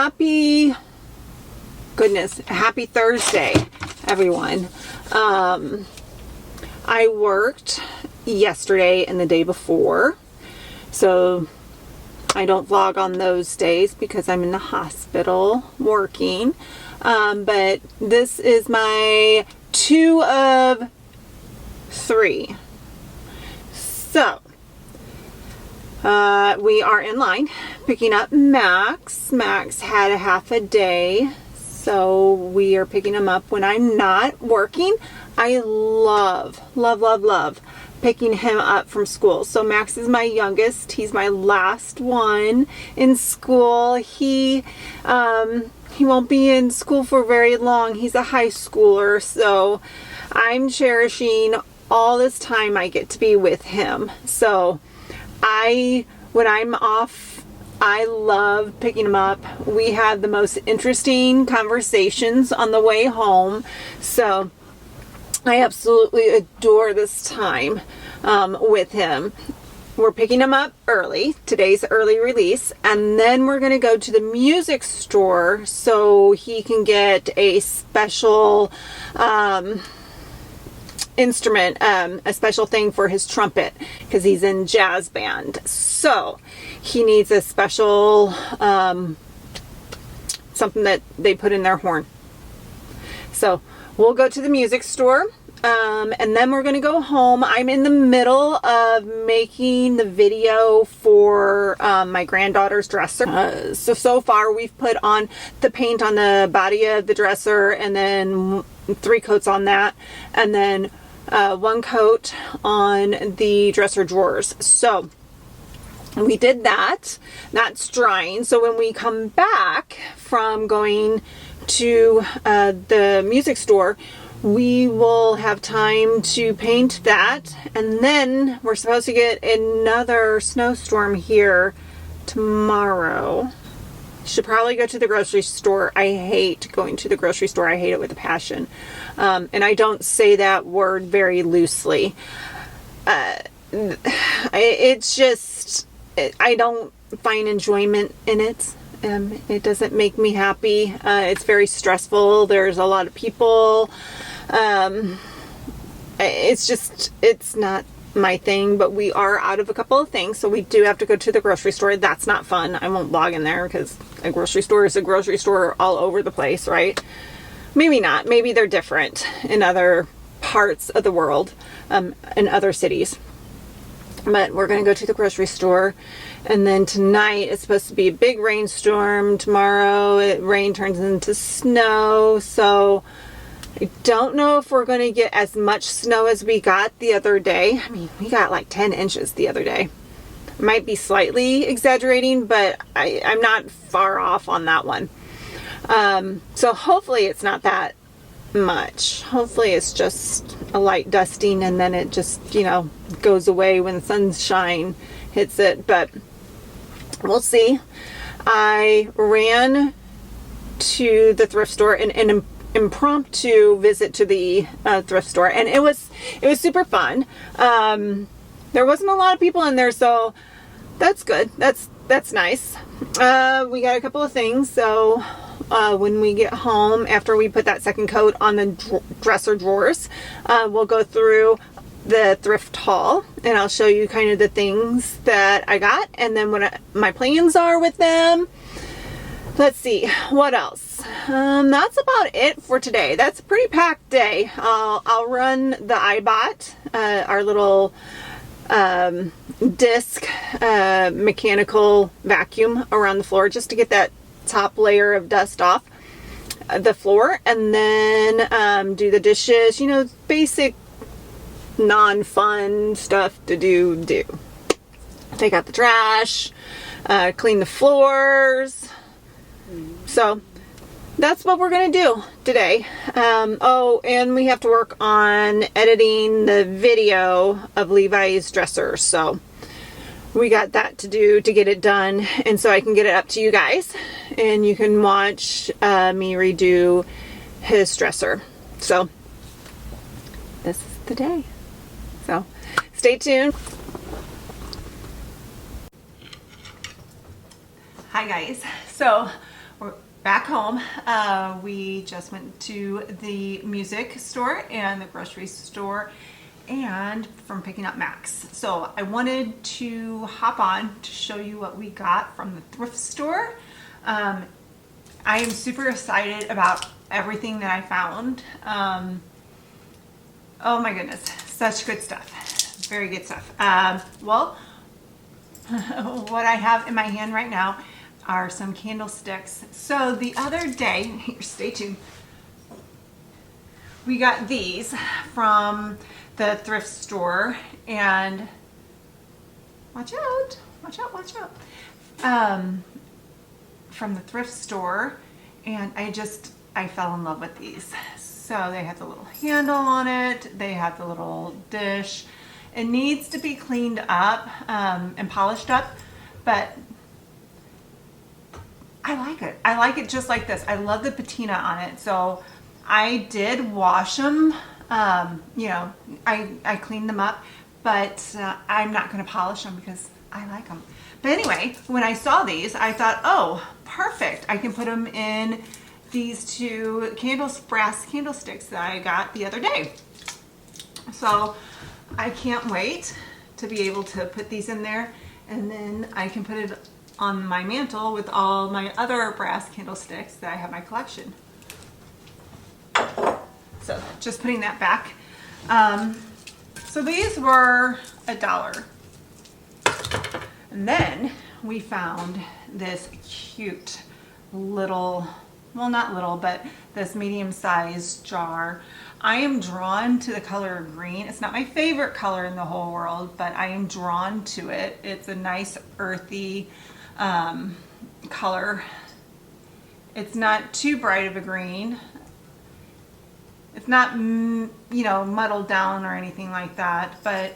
happy Thursday, everyone. I worked yesterday and the day before, so I don't vlog on those days because I'm in the hospital working. But this is my 2 of 3. So we are in line picking up Max. Max had a half a day, so we are picking him up when I'm not working. I love picking him up from school. So Max is my youngest. He's my last one in school. He won't be in school for very long. He's a high schooler, so I'm cherishing all this time I get to be with him. So when I'm off, I love picking him up. We have the most interesting conversations on the way home. So I absolutely adore this time with him. We're picking him up early. Today's early release. And then we're going to go to the music store so he can get a special instrument, a special thing for his trumpet, because he's in jazz band. So he needs a special something that they put in their horn. So we'll go to the music store, and then we're going to go home. I'm in the middle of making the video for my granddaughter's dresser. So far we've put on the paint on the body of the dresser, and then 3 coats on that, and then 1 coat on the dresser drawers. So we did that. That's drying. So when we come back from going to the music store, we will have time to paint that. And then we're supposed to get another snowstorm here tomorrow. Should probably go to the grocery store. I hate going to the grocery store. I hate it with a passion. And I don't say that word very loosely. It's just, I don't find enjoyment in it. It doesn't make me happy. It's very stressful. There's a lot of people. It's not my thing, but we are out of a couple of things, so we do have to go to the grocery store. That's not fun. I won't vlog in there because a grocery store is a grocery store all over the place, right? Maybe not. Maybe they're different in other parts of the world, in other cities. But we're going to go to the grocery store, and then tonight it's supposed to be a big rainstorm. Tomorrow rain turns into snow, so I don't know if we're going to get as much snow as we got the other day. I mean, we got like 10 inches the other day. Might be slightly exaggerating, but I'm not far off on that one. So hopefully it's not that much. Hopefully it's just a light dusting, and then it just, goes away when the sunshine hits it. But we'll see. I ran to the thrift store and impromptu visit to the thrift store, and it was super fun. There wasn't a lot of people in there, so that's good. That's nice. We got a couple of things, so when we get home, after we put that 2nd coat on the dresser drawers, we'll go through the Thrift Haul, and I'll show you kind of the things that I got, and then what my plans are with them. Let's see, what else? That's about it for today. That's a pretty packed day. I'll run the iBot, our little disc mechanical vacuum around the floor, just to get that top layer of dust off the floor, and then do the dishes, basic non-fun stuff to do. Take out the trash, clean the floors. So that's what we're going to do today. Oh, and we have to work on editing the video of Levi's dresser. So we got that to do to get it done, and so I can get it up to you guys, and you can watch me redo his dresser. So this is the day. So stay tuned. Hi guys. So back home. We just went to the music store and the grocery store and from picking up Max. So I wanted to hop on to show you what we got from the thrift store. I am super excited about everything that I found. Oh my goodness, such good stuff. Very good stuff. Well, what I have in my hand right now are some candlesticks. So the other day, here, stay tuned, we got these from the thrift store, and watch out, watch out, watch out. From the thrift store, and I fell in love with these. So they have the little handle on it, they have the little dish. It needs to be cleaned up and polished up, but I like it. I like it just like this. I love the patina on it. So I did wash them. You know, I cleaned them up, but I'm not going to polish them because I like them. But anyway, when I saw these, I thought, oh, perfect. I can put them in these two brass candlesticks that I got the other day. So I can't wait to be able to put these in there, and then I can put it on my mantle with all my other brass candlesticks that I have in my collection. So just putting that back. So these were $1. And then we found this cute little, well, not little, but this medium-sized jar. I am drawn to the color green. It's not my favorite color in the whole world, but I am drawn to it. It's a nice earthy color. It's not too bright of a green. It's not, you know, muddled down or anything like that, but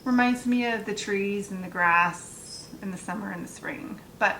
reminds me of the trees and the grass in the summer and the spring. But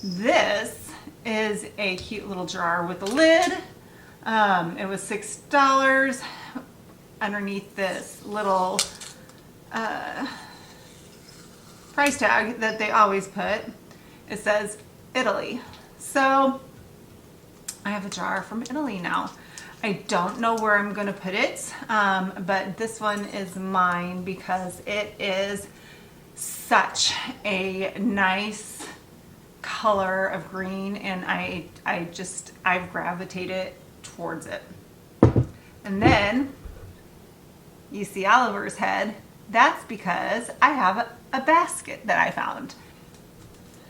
this is a cute little jar with a lid. It was $6. Underneath this little price tag that they always put, it says Italy. So I have a jar from Italy now. I don't know where I'm going to put it, but this one is mine because it is such a nice color of green, and I've gravitated towards it. And then you see Oliver's head. That's because I have a basket that I found.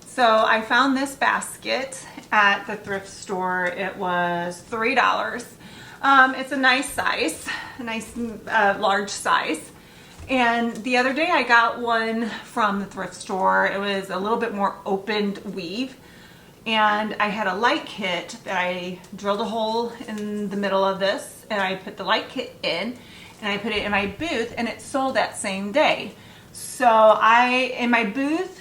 So I found this basket at the thrift store. It was $3. It's a nice size, a nice large size. And the other day I got one from the thrift store. It was a little bit more opened weave. And I had a light kit that I drilled a hole in the middle of this, and I put the light kit in, and I put it in my booth, and it sold that same day. So in my booth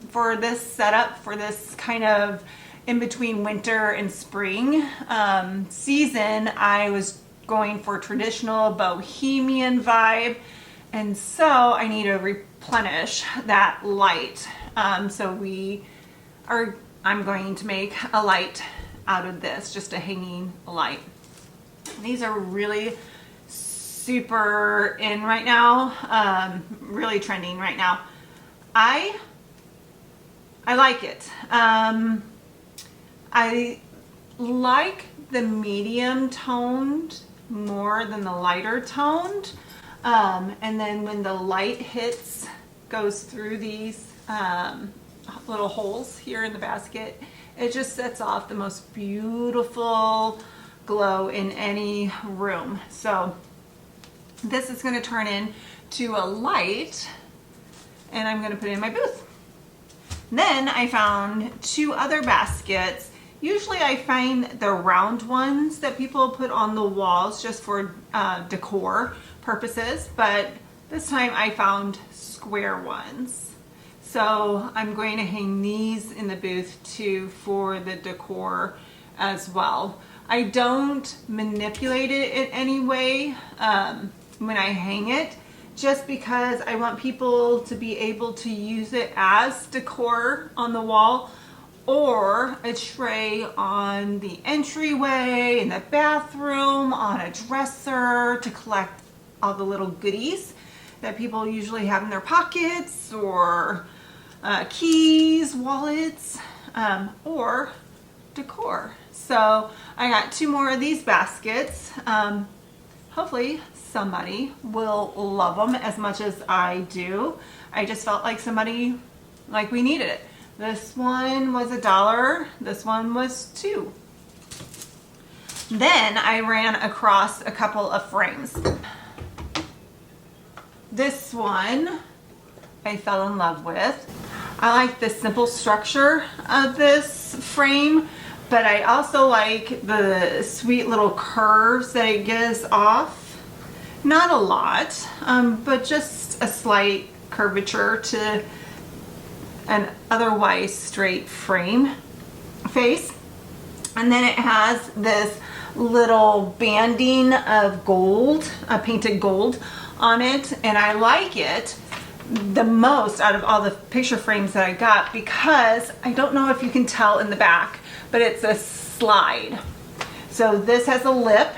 for this setup, for this kind of in between winter and spring season, I was going for traditional bohemian vibe, and so I need to replenish that light. I'm going to make a light out of this, just a hanging light. These are really super in right now, really trending right now. I like it. I like the medium toned more than the lighter toned. And then when the light goes through these little holes here in the basket, it just sets off the most beautiful glow in any room. So this is going to turn into a light, and I'm going to put it in my booth. Then I found two other baskets. Usually I find the round ones that people put on the walls just for decor purposes, but this time I found square ones. So I'm going to hang these in the booth too for the decor as well. I don't manipulate it in any way when I hang it, just because I want people to be able to use it as decor on the wall, or a tray on the entryway, in the bathroom, on a dresser to collect all the little goodies that people usually have in their pockets, or keys, wallets, or decor. So I got 2 more of these baskets. Hopefully somebody will love them as much as I do. I just felt like we needed it. This one was $1, this one was $2. Then I ran across a couple of frames. This one I fell in love with. I like the simple structure of this frame, but I also like the sweet little curves that it gives off. Not a lot, but just a slight curvature to an otherwise straight frame face. And then it has this little banding of gold, painted gold on it, and I like it the most out of all the picture frames that I got because I don't know if you can tell in the back, but it's a slide. So this has a lip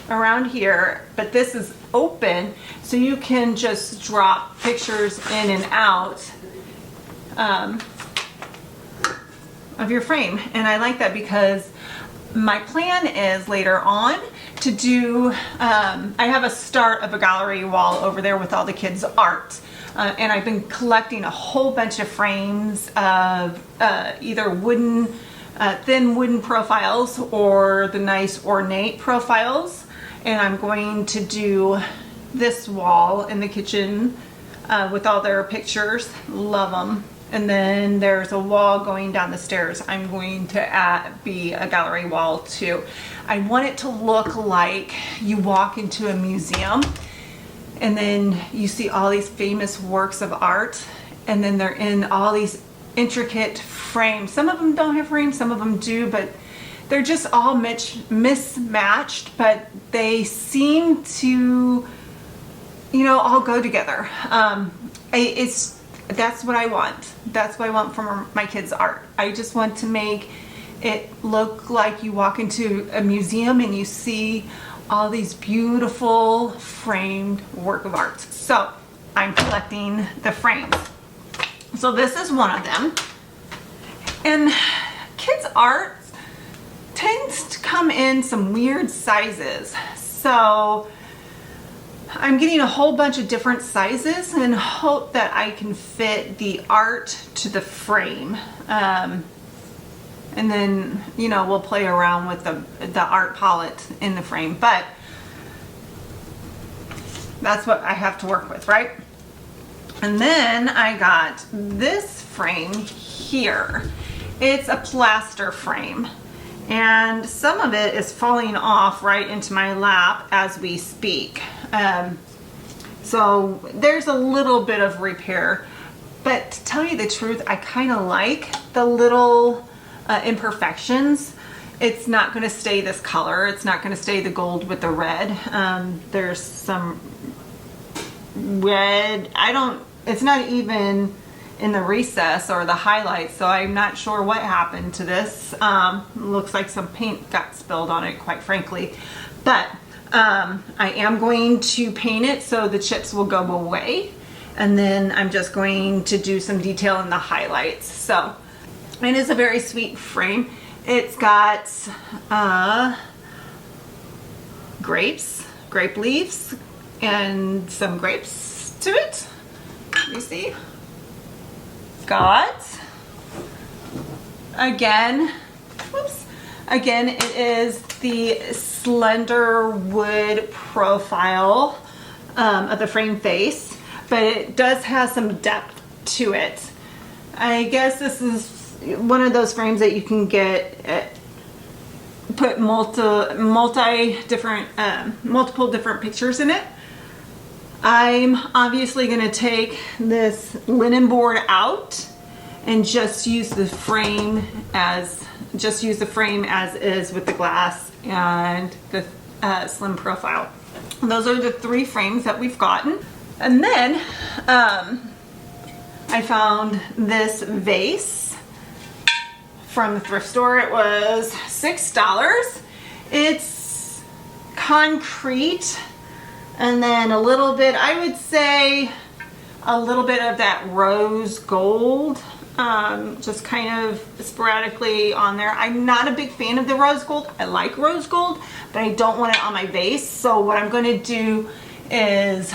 around here, but this is open, so you can just drop pictures in and out of your frame. And I like that because my plan is later on to do, I have a start of a gallery wall over there with all the kids' art. And I've been collecting a whole bunch of frames of either wooden, thin wooden profiles or the nice ornate profiles. And I'm going to do this wall in the kitchen with all their pictures. Love them. And then there's a wall going down the stairs. I'm going to be a gallery wall too. I want it to look like you walk into a museum and then you see all these famous works of art, and then they're in all these intricate frames. Some of them don't have frames, some of them do, but they're just all mismatched, but they seem to, you know, all go together. That's what I want. That's what I want from my kids' art. I just want to make it look like you walk into a museum and you see all these beautiful framed work of art. So I'm collecting the frames. So this is one of them. And kids' art tends to come in some weird sizes. So I'm getting a whole bunch of different sizes and hope that I can fit the art to the frame. And then, you know, we'll play around with the art palette in the frame. But that's what I have to work with, right? And then I got this frame here. It's a plaster frame. And some of it is falling off right into my lap as we speak. So there's a little bit of repair. But to tell you the truth, I kind of like the little imperfections. It's not going to stay this color. It's not going to stay the gold with the red. There's some red. It's not even in the recess or the highlights, so I'm not sure what happened to this. Looks like some paint got spilled on it, quite frankly. But I am going to paint it so the chips will go away. And then I'm just going to do some detail in the highlights. So it is a very sweet frame. It's got grape leaves, and some grapes to it. You see? Got, again, it is the slender wood profile of the frame face, but it does have some depth to it. I guess this is one of those frames that you can get, put multiple different pictures in it. I'm obviously going to take this linen board out and just use the frame as is with the glass and the slim profile. And those are the 3 frames that we've gotten. And then I found this vase from the thrift store. It was $6. It's concrete, and then a little bit, I would say a little bit of that rose gold, just kind of sporadically on there. I'm not a big fan of the rose gold. I like rose gold, but I don't want it on my vase. So what I'm going to do is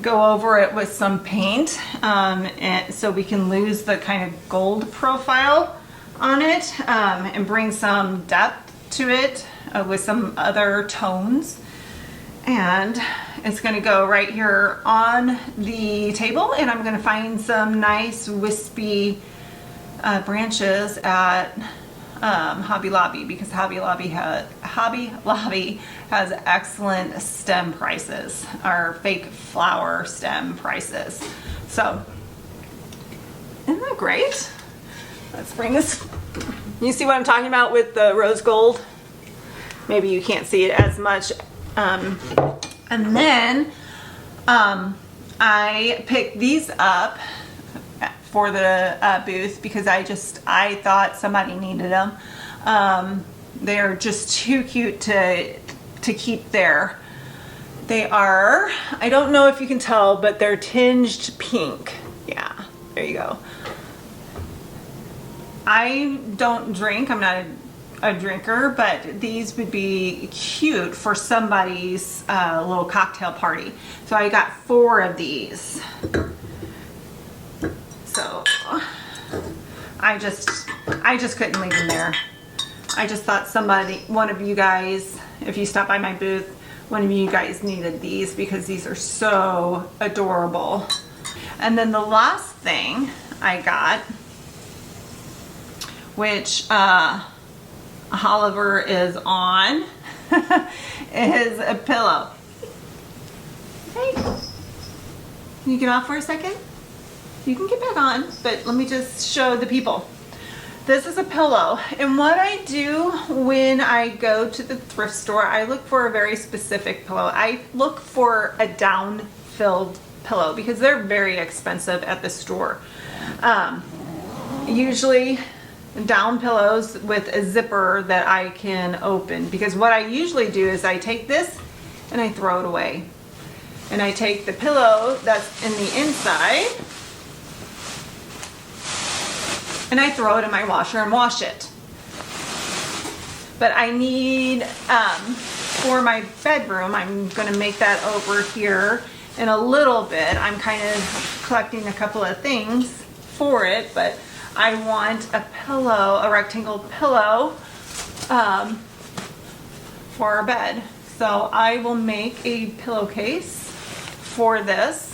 go over it with some paint, and so we can lose the kind of gold profile on it, and bring some depth to it with some other tones. And it's going to go right here on the table, and I'm going to find some nice wispy branches at Hobby Lobby, because Hobby Lobby has excellent stem prices, or fake flower stem prices. So isn't that great? Let's bring this. You see what I'm talking about with the rose gold? Maybe you can't see it as much. And then I picked these up for the booth because I thought somebody needed them. They're just too cute to keep there. They are, I don't know if you can tell, but they're tinged pink. Yeah, there you go. I don't drink, I'm not a drinker, but these would be cute for somebody's little cocktail party. So I got 4 of these. So I just couldn't leave them there. I just thought one of you guys, if you stop by my booth, one of you guys needed these because these are so adorable. And then the last thing I got, which Oliver is on, is a pillow. Hey, can you get off for a second? You can get back on, but let me just show the people. This is a pillow, and what I do when I go to the thrift store, I look for a very specific pillow. I look for a down-filled pillow because they're very expensive at the store. Usually down pillows with a zipper that I can open, because what I usually do is I take this and I throw it away, and I take the pillow that's in the inside and I throw it in my washer and wash it. But I need, for my bedroom, I'm going to make that over here in a little bit. I'm kind of collecting a couple of things for it, but I want a pillow, a rectangle pillow, for our bed. So I will make a pillowcase for this.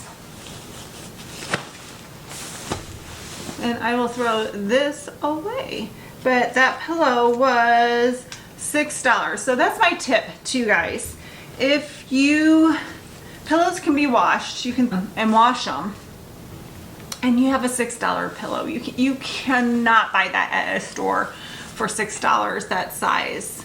And I will throw this away. But that pillow was $6. So that's my tip to you guys. If pillows can be washed, you can and wash them, and you have a $6 pillow. You cannot buy that at a store for $6 that size.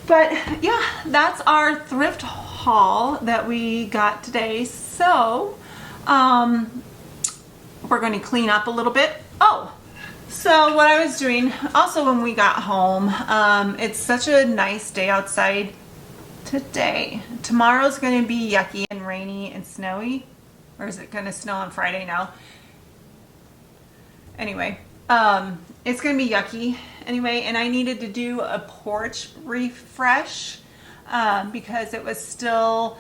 But yeah, that's our thrift haul that we got today. So we're going to clean up a little bit. Oh, so what I was doing also when we got home, it's such a nice day outside today. Tomorrow's going to be yucky and rainy and snowy. Or is it going to snow on Friday now? Anyway, it's going to be yucky anyway, and I needed to do a porch refresh because it was still,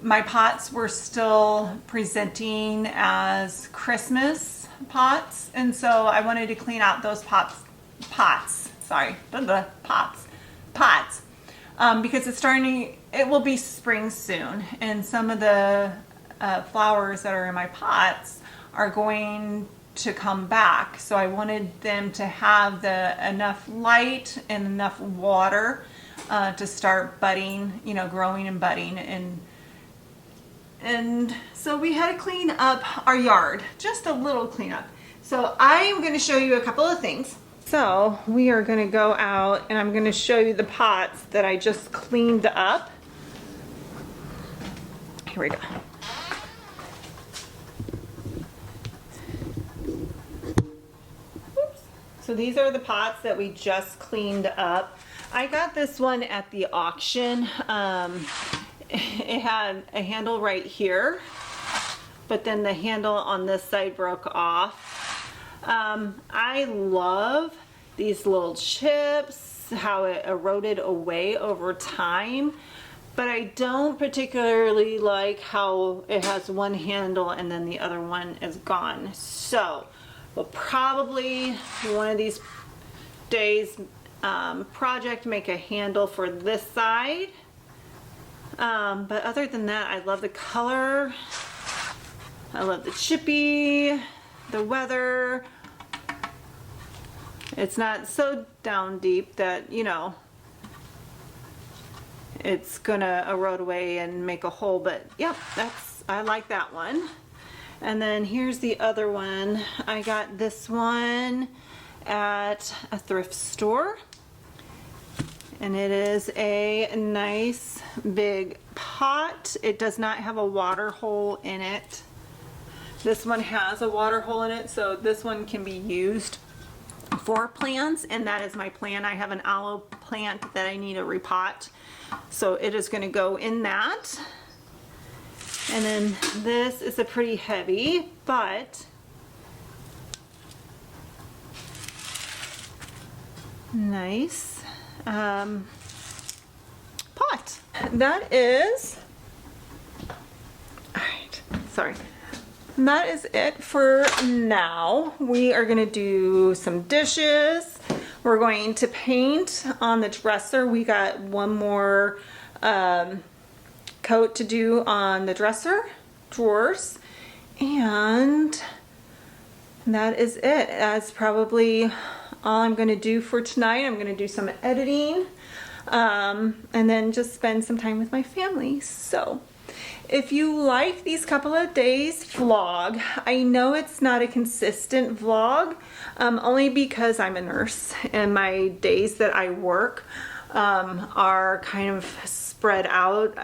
my pots were still presenting as Christmas pots, and so I wanted to clean out those pots, because it's starting, it will be spring soon, and some of the flowers that are in my pots are going to come back. So I wanted them to have enough light and enough water to start budding, growing and budding, and so we had to clean up our yard, just a little cleanup. So I am going to show you a couple of things. So we are going to go out and I'm going to show you the pots that I just cleaned up. Here we go. So these are the pots that we just cleaned up. I got this one at the auction. It had a handle right here, but then the handle on this side broke off. I love these little chips, how it eroded away over time, but I don't particularly like how it has one handle and then the other one is gone. So we'll probably one of these days project make a handle for this side. But other than that, I love the color. I love the chippy, the weather. It's not so down deep that, you know, it's gonna erode away and make a hole, but yep, I like that one. And then here's the other one. I got this one at a thrift store, and it is a nice big pot. It does not have a water hole in it. This one has a water hole in it, so this one can be used for plants, and that is my plan. I have an aloe plant that I need to repot, so it is going to go in that. And then this is a pretty heavy, but nice pot. That is, all right, sorry. That is it for now. We are gonna do some dishes. We're going to paint on the dresser. We got one more coat to do on the dresser drawers, and that is it. That's probably all I'm gonna do for tonight. I'm gonna do some editing and then just spend some time with my family. So if you like these couple of days vlog, I know it's not a consistent vlog, only because I'm a nurse and my days that I work are kind of spread out.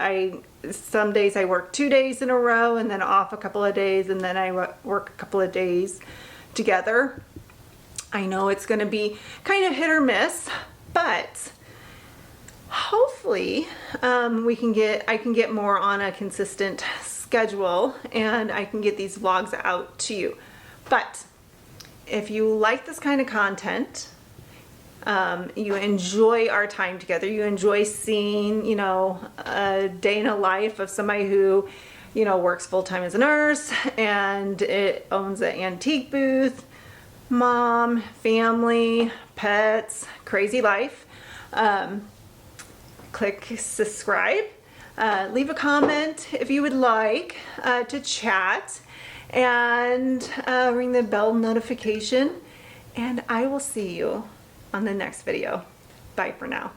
Some days I work 2 days in a row and then off a couple of days, and then I work a couple of days together. I know it's going to be kind of hit or miss, but hopefully I can get more on a consistent schedule and I can get these vlogs out to you. But if you like this kind of content, you enjoy our time together, you enjoy seeing, you know, a day in a life of somebody who, you know, works full-time as a nurse and it owns an antique booth, mom, family, pets, crazy life, click subscribe, leave a comment if you would like to chat, and ring the bell notification, and I will see you on the next video. Bye for now.